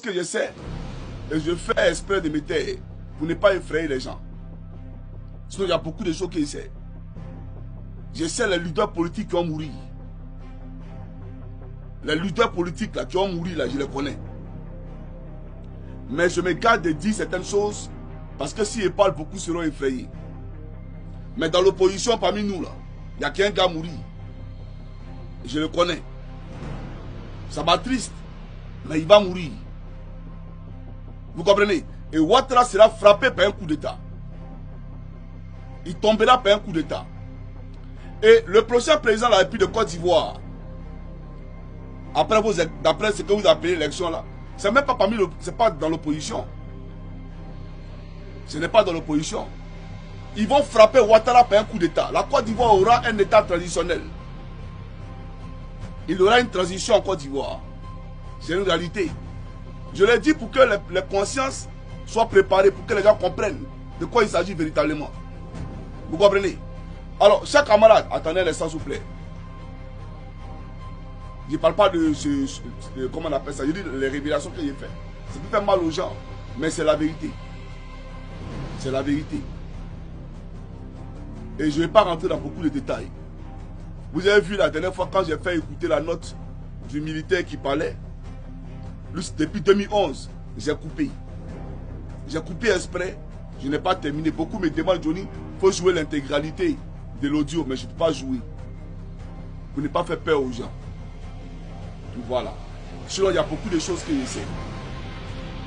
que je sais, et je fais exprès de me taire pour ne pas effrayer les gens. Sinon, il y a beaucoup de choses que je sais. Je sais les leaders politiques qui ont mouru. Les leaders politiques là, qui ont mouru, là, je les connais. Mais je me garde de dire certaines choses parce que s'ils parlent, beaucoup seront effrayés. Mais dans l'opposition, parmi nous, là, il n'y a qu'un gars mouru. Je le connais. Ça m'attriste, mais il va mourir. Vous comprenez? Et Ouattara sera frappé par un coup d'État. Il tombera par un coup d'État. Et le prochain président de la République de Côte d'Ivoire, d'après ce que vous appelez l'élection là, c'est même pas parmi le, c'est pas dans l'opposition. Ce n'est pas dans l'opposition. Ils vont frapper Ouattara par un coup d'État. La Côte d'Ivoire aura un État traditionnel. Il y aura une transition en Côte d'Ivoire. C'est une réalité. Je l'ai dit pour que les consciences soient préparées, pour que les gens comprennent de quoi il s'agit véritablement. Vous comprenez? Alors, chers camarades, attendez l'instant s'il vous plaît. Je ne parle pas de comment on appelle ça, je dis les révélations que j'ai faites. Ça peut faire mal aux gens, mais c'est la vérité. C'est la vérité. Et je ne vais pas rentrer dans beaucoup de détails. Vous avez vu la dernière fois quand j'ai fait écouter la note du militaire qui parlait. Depuis 2011, j'ai coupé. J'ai coupé exprès. Je n'ai pas terminé. Beaucoup me demandent, Johnny, il faut jouer l'intégralité de l'audio, mais je ne peux pas jouer. Pour ne pas faire peur aux gens. Voilà. Sinon, il y a beaucoup de choses que je sais.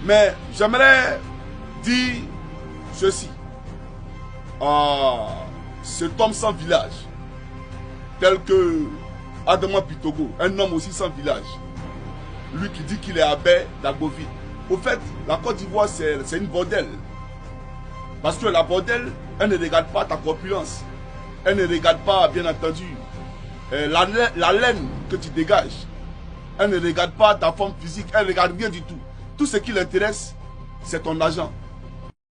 Mais j'aimerais dire ceci. Cet homme sans village, tel que Adama Pitogo, un homme aussi sans village, lui qui dit qu'il est abbé d'Agovi. Au fait, la Côte d'Ivoire, c'est une bordelle. Parce que la bordelle, elle ne regarde pas ta corpulence. Elle ne regarde pas, bien entendu, la laine que tu dégages. Elle ne regarde pas ta forme physique. Elle ne regarde rien du tout. Tout ce qui l'intéresse, c'est ton argent.